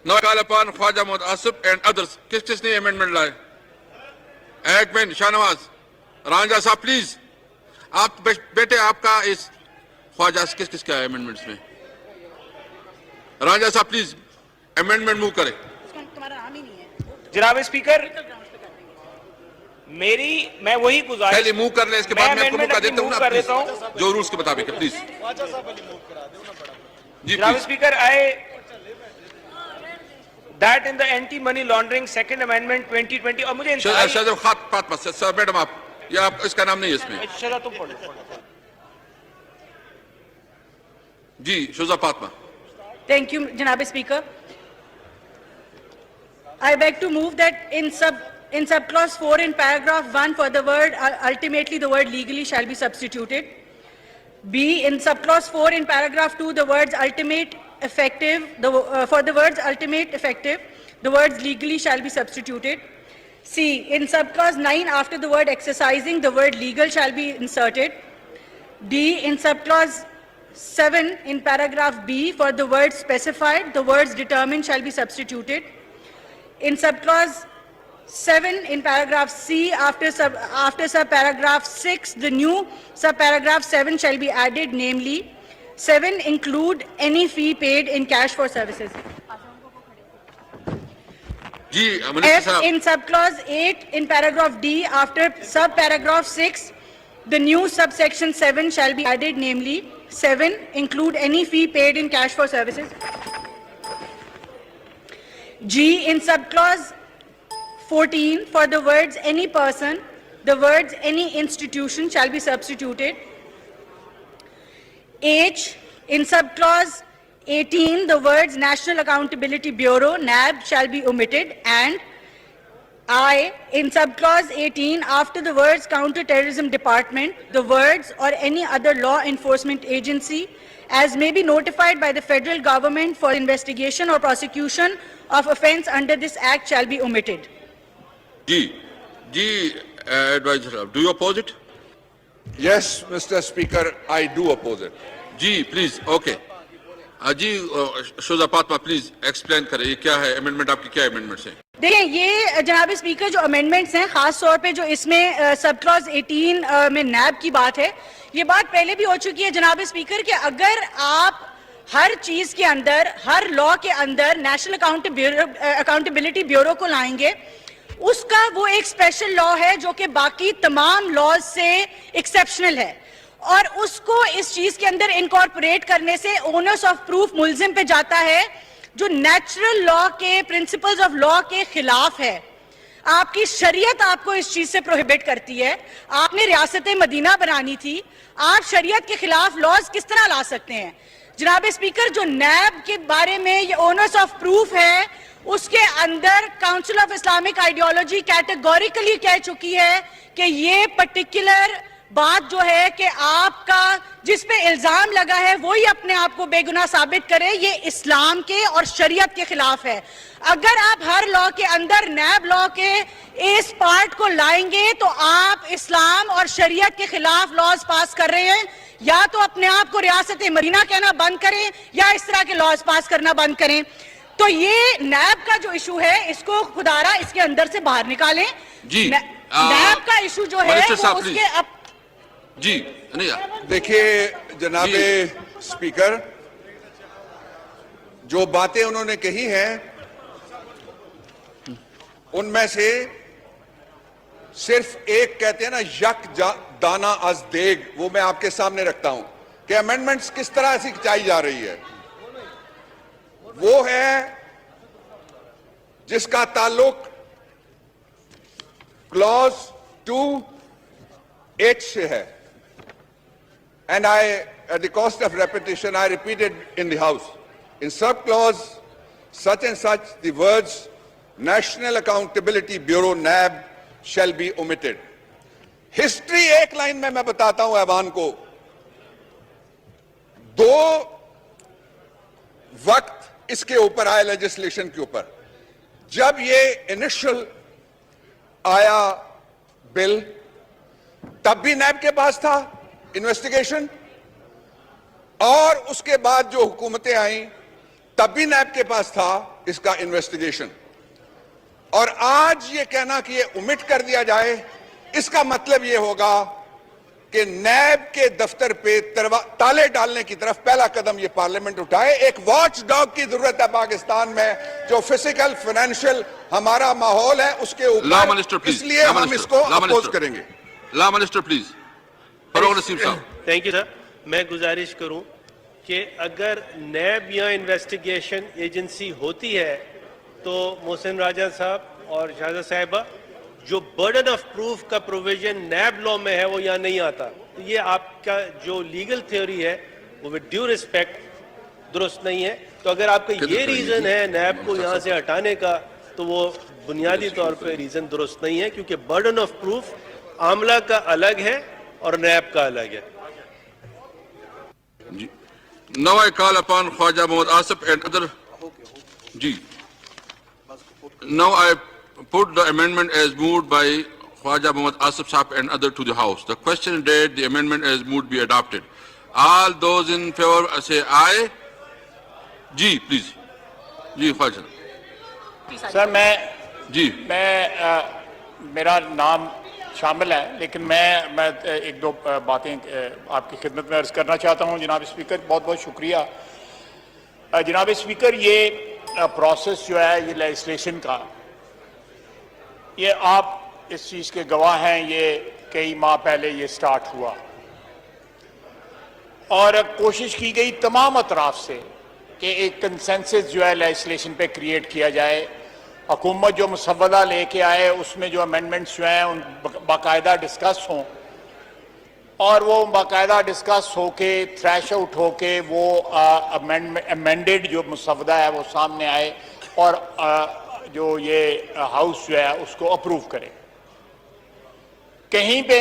Now I call upon Khwaja Mohd Asif and others. کس نے amendment لائے؟ ایک منٹ شاہنواز رانجا صاحب پلیز. آپ بیٹے آپ کا اس خواجہ کس کا ہے امینڈمنٹس میں؟ رانجا صاحب پلیز امینڈمنٹ موو کریں. جناب اسپیکر میں وہی گزارش پہلے موو کر لیں اس کے بعد میں آپ کو موقع دیتا ہوں نا جو رولز کے مطابق ہے پلیز. جناب speaker that in the anti money laundering second amendment 2020 اور مجھے شہزاد فاطمہ سر میڈم آپ یہ آپ اس کا نام نہیں ہے اس میں. شہزاد تم پڑھو. جی Shahzad Fatima. Thank you, Janab Speaker. I beg to move that in subclause 4 in paragraph 1 for the word ultimately the word legally shall be substituted. B, in subclause 4 in paragraph 2 the words ultimate effective, for the words ultimate effective, the words legally shall be substituted. C, in subclause 9 after the word exercising the word legal shall be inserted. D, in subclause 7 in paragraph B for the words specified the words determined shall be substituted. In subclause 7 in paragraph C after subparagraph 6 the new subparagraph 7 shall be added, namely 7 include any fee paid in cash for services. F, in subclause 8 in paragraph D after subparagraph 6 the new subsection 7 shall be added, namely 7 include any fee paid in cash for services. G, in subclause 14 for the words any person the words any institution shall be substituted. H, in subclause 18 the words National Accountability Bureau NAB shall be omitted, and I, in subclause 18 after the words Counter-Terrorism Department the words or any other law enforcement agency as may be notified by the federal government for investigation or prosecution of offence under this act shall be omitted. Advisor, do you oppose it? Yes, Mr. Speaker, I do oppose it. Please, okay. Shoza Fatima please explain کریں یہ کیا ہے amendment, آپ کی کیا amendments ہیں؟ دیکھیں یہ جناب اسپیکر جو امینڈمنٹس ہیں خاص طور پہ جو اس میں سب کلاز 18 میں نیب کی بات ہے، یہ بات پہلے بھی ہو چکی ہے جناب اسپیکر کہ اگر آپ ہر چیز کے اندر ہر لا کے اندر نیشنل اکاؤنٹیبلٹی بیورو کو لائیں گے، اس کا وہ ایک اسپیشل لا ہے جو کہ باقی تمام لاز سے ایکسیپشنل ہے، اور اس کو اس چیز کے اندر انکارپوریٹ کرنے سے اونرس آف پروف ملزم پہ جاتا ہے جو نیچرل لا کے پرنسپلز آف لا کے خلاف ہے. آپ کی شریعت آپ کو اس چیز سے پروہیبٹ کرتی ہے. آپ نے ریاست مدینہ بنانی تھی، آپ شریعت کے خلاف لاز کس طرح لا سکتے ہیں؟ جناب اسپیکر جو نیب کے بارے میں یہ اونرس آف پروف ہے اس کے اندر council of Islamic ideology categorically کہہ چکی ہے کہ یہ پرٹیکولر بات جو ہے کہ آپ کا جس پہ الزام لگا ہے وہی اپنے آپ کو بے گناہ ثابت کرے، یہ اسلام کے اور شریعت کے خلاف ہے. اگر آپ ہر لا کے اندر نیب لا کے اس پارٹ کو لائیں گے تو آپ اسلام اور شریعت کے خلاف لاز پاس کر رہے ہیں. یا تو اپنے آپ کو ریاست مدینہ کہنا بند کریں یا اس طرح کے لاز پاس کرنا بند کریں. تو یہ نیب کا جو ایشو ہے اس کو خدارا اس کے اندر سے باہر نکالیں. نیب کا ایشو جو ہے وہ اس کے دیکھیے جناب اسپیکر، جو باتیں انہوں نے کہی ہیں ان میں سے صرف ایک کہتے ہیں نا یک دانہ از دیگ، وہ میں آپ کے سامنے رکھتا ہوں کہ امینڈمنٹس کس طرح سے کھچائی جا رہی ہے. وہ ہے جس کا تعلق کلوز 2H سے ہے. And at the cost of repetition, I repeated in the House. In subclause such and such, the words National Accountability Bureau NAB shall be omitted. History ایک لائن میں بتاتا ہوں ایوان کو. دو وقت اس کے اوپر آیا لیجسلیشن کے اوپر. جب یہ انیشل آیا بل تب بھی نیب کے پاس تھا انویسٹیگیشن، اور اس کے بعد جو حکومتیں آئیں تب بھی نیب کے پاس تھا. اس کا انویسٹیگیشن. اور آج یہ کہنا کہ یہ omit کر دیا جائے, اس کا مطلب یہ ہوگا کہ نیب کے دفتر پہ تالے ڈالنے کی طرف پہلا قدم یہ پارلیمنٹ اٹھائے. ایک واچ ڈاگ کی ضرورت ہے پاکستان میں, جو فزیکل فائنینشیل ہمارا ماحول ہے اس کے لا اوپر, منسٹر پلیز, اس لیے ہم اس کو اپوز کریں گے. Law minister please. فروغ نسیم صاحب. Thank you sir. میں گزارش کروں کہ اگر نیب یا انویسٹیگیشن ایجنسی ہوتی ہے تو محسن راجہ صاحب اور شہزاد صاحبہ, جو برڈن آف پروف کا پروویژن نیب لا میں ہے وہ یہاں نہیں آتا. تو یہ آپ کا جو لیگل تھیوری ہے وہ ود ڈیو ریسپیکٹ درست نہیں ہے. تو اگر آپ کا یہ ریزن ہے نیب کو یہاں سے ہٹانے کا تو وہ بنیادی طور پہ ریزن درست نہیں ہے, کیونکہ برڈن آف پروف عاملہ کا الگ ہے اور نیب کا الگ ہے. Now I call upon Khwaja Mohammad Asif and other. Ji. Now I put the amendment as moved by Khwaja Mohammad Asif Sahib and other to the House. The question is that the amendment as moved be adopted. All those in favor say aye. Ji, please. Ji, Khwaja. سر جی میرا نام شامل ہے, لیکن میں ایک دو باتیں آپ کی خدمت میں عرض کرنا چاہتا ہوں. جناب اسپیکر, بہت بہت شکریہ. جناب اسپیکر, یہ پروسیس جو ہے یہ لیجسلیشن کا, یہ آپ اس چیز کے گواہ ہیں, یہ کئی ماہ پہلے یہ سٹارٹ ہوا اور کوشش کی گئی تمام اطراف سے کہ ایک کنسنسس جو ہے لیجسلیشن پہ کریٹ کیا جائے. حکومت جو مسودہ لے کے آئے اس میں جو امینڈمنٹس جو ہیں ان باقاعدہ ڈسکس ہوں, اور وہ باقاعدہ ڈسکس ہو کے تھریش آؤٹ ہو کے وہ امینڈڈ جو مسودہ ہے وہ سامنے آئے اور جو یہ ہاؤس جو ہے اس کو اپروو کرے. کہیں پہ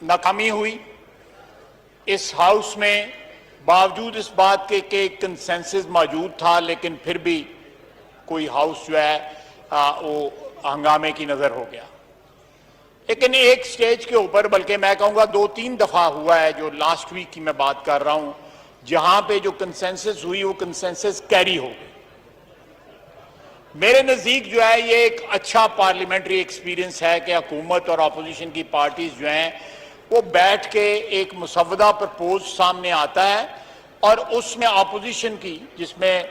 ناکامی ہوئی اس ہاؤس میں, باوجود اس بات کے کہ کنسنسس موجود تھا, لیکن پھر بھی کوئی ہاؤس جو ہے وہ ہنگامے کی نظر ہو گیا. لیکن ایک سٹیج کے اوپر, بلکہ میں کہوں گا 2-3 دفعہ ہوا ہے, جو لاسٹ ویک کی میں بات کر رہا ہوں, جہاں پہ جو کنسنسس ہوئی وہ کنسنسس کیری ہو گئی. میرے نزدیک جو ہے یہ ایک اچھا پارلیمنٹری ایکسپیرینس ہے کہ حکومت اور اپوزیشن کی پارٹیز جو ہیں وہ بیٹھ کے ایک مسودہ پرپوز سامنے آتا ہے, اور اس میں اپوزیشن کی, جس میں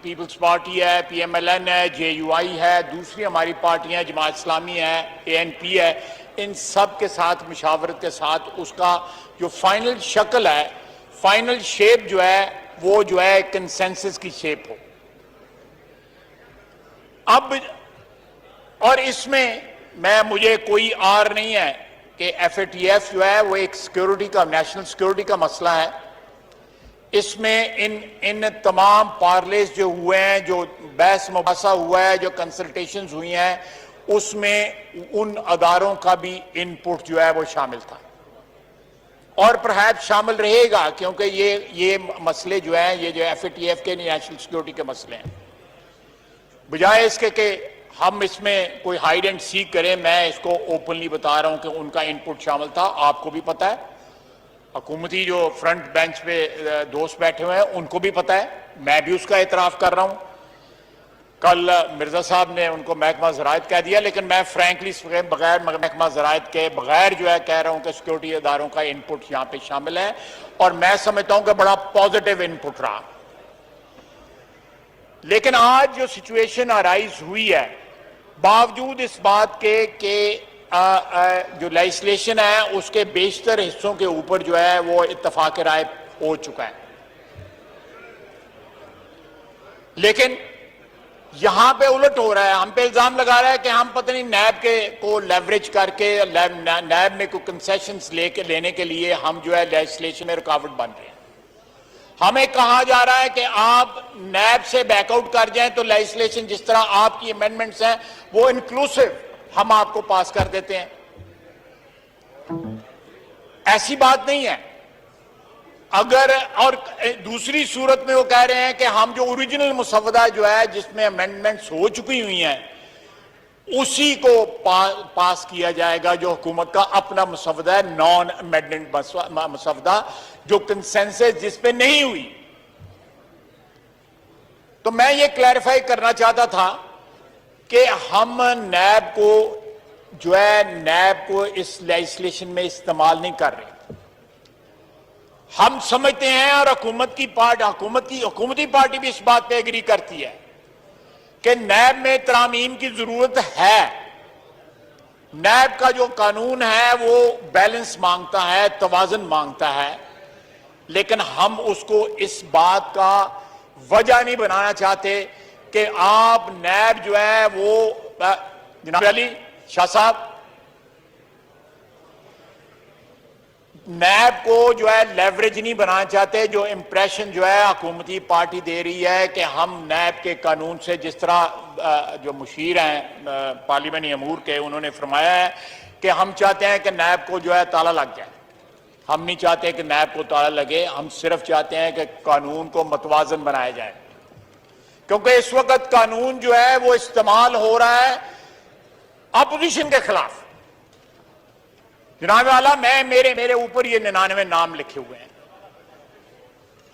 پیپلز پارٹی ہے, پی ایم ایل این ہے, جے یو آئی ہے, دوسری ہماری پارٹیاں جماعت اسلامی ہے, اے این پی ہے, ان سب کے ساتھ مشاورت کے ساتھ اس کا جو فائنل شکل ہے, فائنل شیپ جو ہے وہ جو ہے کنسنسس کی شیپ ہو. اب اور اس میں مجھے کوئی آر نہیں ہے کہ ایف اے ٹی ایف جو ہے وہ ایک سیکیورٹی کا, نیشنل سیکیورٹی کا مسئلہ ہے. اس میں ان تمام پارلیز جو ہوئے ہیں, جو بحث مباحثہ ہوا ہے, جو کنسلٹیشنز ہوئی ہیں, اس میں ان اداروں کا بھی ان پٹ جو ہے وہ شامل تھا, اور پرہیپس شامل رہے گا, کیونکہ یہ مسئلے جو ہیں یہ جو ایف اے ٹی ایف کے نیشنل سیکیورٹی کے مسئلے ہیں. بجائے اس کے کہ ہم اس میں کوئی ہائیڈ اینڈ سیک کریں, میں اس کو اوپنلی بتا رہا ہوں کہ ان کا ان پٹ شامل تھا. آپ کو بھی پتہ ہے, حکومتی جو فرنٹ بینچ پہ دوست بیٹھے ہوئے ہیں ان کو بھی پتہ ہے, میں بھی اس کا اعتراف کر رہا ہوں. کل مرزا صاحب نے ان کو محکمہ زراعت کہہ دیا, لیکن میں فرینکلی بغیر محکمہ زراعت کے بغیر جو ہے کہہ رہا ہوں کہ سیکیورٹی اداروں کا ان پٹ یہاں پہ شامل ہے, اور میں سمجھتا ہوں کہ بڑا پازیٹیو ان پٹ رہا. لیکن آج جو سچویشن ارائز ہوئی ہے, باوجود اس بات کے کہ جو لیجسلیشن ہے اس کے بیشتر حصوں کے اوپر جو ہے وہ اتفاق رائے ہو چکا ہے, لیکن یہاں پہ الٹ ہو رہا ہے. ہم پہ الزام لگا رہا ہے کہ ہم پتہ نہیں نیب کے کو لیوریج کر کے, نیب میں کوئی کنسیشنز لینے کے لیے ہم جو ہے لیجسلیشن میں رکاوٹ بن رہے ہیں. ہمیں کہا جا رہا ہے کہ آپ نیب سے بیک آؤٹ کر جائیں تو لیجسلیشن جس طرح آپ کی امینڈمنٹس ہیں وہ انکلوسیو ہم آپ کو پاس کر دیتے ہیں. ایسی بات نہیں ہے. اگر اور دوسری صورت میں وہ کہہ رہے ہیں کہ ہم جو اوریجنل مسودہ جو ہے جس میں امینڈمنٹس ہو چکی ہوئی ہیں اسی کو پاس کیا جائے گا, جو حکومت کا اپنا مسودہ ہے, نان امینڈمنٹ مسودہ جو کنسنسس جس پہ نہیں ہوئی. تو میں یہ کلیریفائی کرنا چاہتا تھا کہ ہم نیب کو جو ہے نیب کو اس لیجسلیشن میں استعمال نہیں کر رہے. ہم سمجھتے ہیں اور حکومتی پارٹی بھی اس بات پہ ایگری کرتی ہے کہ نیب میں ترامیم کی ضرورت ہے. نیب کا جو قانون ہے وہ بیلنس مانگتا ہے, توازن مانگتا ہے, لیکن ہم اس کو اس بات کا وجہ نہیں بنانا چاہتے کہ آپ نیب جو ہے وہ جناب علی شاہ صاحب نیب کو جو ہے لیوریج نہیں بنانا چاہتے. جو امپریشن جو ہے حکومتی پارٹی دے رہی ہے کہ ہم نیب کے قانون سے, جس طرح جو مشیر ہیں پارلیمانی امور کے, انہوں نے فرمایا ہے کہ ہم چاہتے ہیں کہ نیب کو جو ہے تالا لگ جائے. ہم نہیں چاہتے کہ نیب کو تالا لگے, ہم صرف چاہتے ہیں کہ قانون کو متوازن بنایا جائے, کیونکہ اس وقت قانون جو ہے وہ استعمال ہو رہا ہے اپوزیشن کے خلاف. جناب والا میرے اوپر یہ 99 نام لکھے ہوئے ہیں.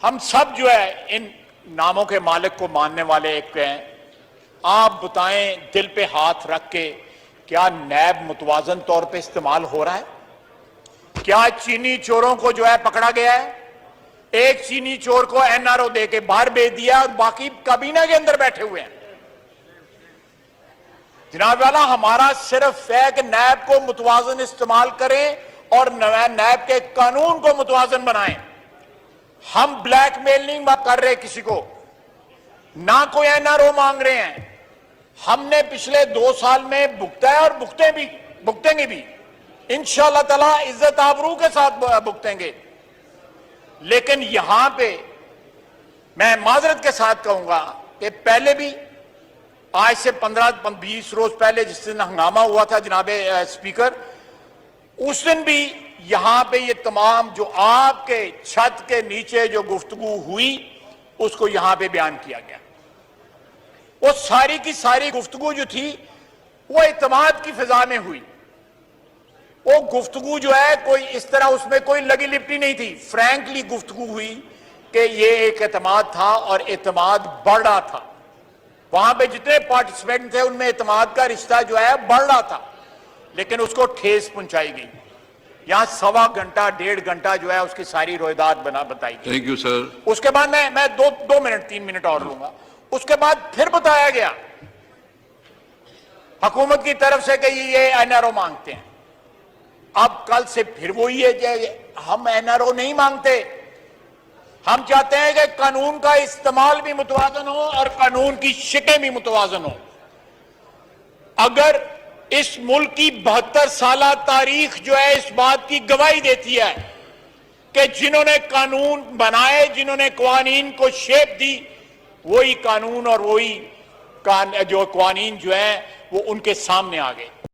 ہم سب جو ہے ان ناموں کے مالک کو ماننے والے ایک ہیں. آپ بتائیں دل پہ ہاتھ رکھ کے, کیا نیب متوازن طور پہ استعمال ہو رہا ہے؟ کیا چینی چوروں کو جو ہے پکڑا گیا ہے؟ ایک چینی چور کو NRO دے کے باہر بھیج دیا اور باقی کابینہ کے اندر بیٹھے ہوئے ہیں. جناب والا ہمارا صرف ہے کہ نیب کو متوازن استعمال کریں اور نیب کے قانون کو متوازن بنائیں. ہم بلیک میل نہیں کر رہے کسی کو, نہ کوئی NRO مانگ رہے ہیں. ہم نے پچھلے 2 سال میں بھگتا ہے اور بھگتیں گے بھی انشاءاللہ تعالیٰ عزت آبرو کے ساتھ بھگتیں گے. لیکن یہاں پہ میں معذرت کے ساتھ کہوں گا کہ پہلے بھی آج سے 15-20 روز پہلے جس دن ہنگامہ ہوا تھا جناب اسپیکر, اس دن بھی یہاں پہ یہ تمام جو آپ کے چھت کے نیچے جو گفتگو ہوئی اس کو یہاں پہ بیان کیا گیا. وہ ساری کی ساری گفتگو جو تھی وہ اعتماد کی فضا میں ہوئی. وہ گفتگو جو ہے کوئی اس طرح اس میں کوئی لگی لپٹی نہیں تھی. فرینکلی گفتگو ہوئی کہ یہ ایک اعتماد تھا اور اعتماد بڑھ رہا تھا. وہاں پہ جتنے پارٹیسپینٹ تھے ان میں اعتماد کا رشتہ جو ہے بڑھ رہا تھا, لیکن اس کو ٹھیس پہنچائی گئی. یہاں 1.25 گھنٹہ 1.5 گھنٹہ جو ہے اس کی ساری رویداد بتائی گئی. Thank you sir. اس کے بعد میں 2 منٹ 3 منٹ اور لوں گا. اس کے بعد پھر بتایا گیا حکومت کی طرف سے کہ یہ NRO مانگتے ہیں. اب کل سے پھر وہی ہے کہ ہم NRO نہیں مانگتے. ہم چاہتے ہیں کہ قانون کا استعمال بھی متوازن ہو اور قانون کی شکیں بھی متوازن ہو. اگر اس ملک کی 72 سالہ تاریخ جو ہے اس بات کی گواہی دیتی ہے کہ جنہوں نے قانون بنائے, جنہوں نے قوانین کو شیپ دی, وہی قانون اور وہی جو قوانین جو ہیں وہ ان کے سامنے آ گئے.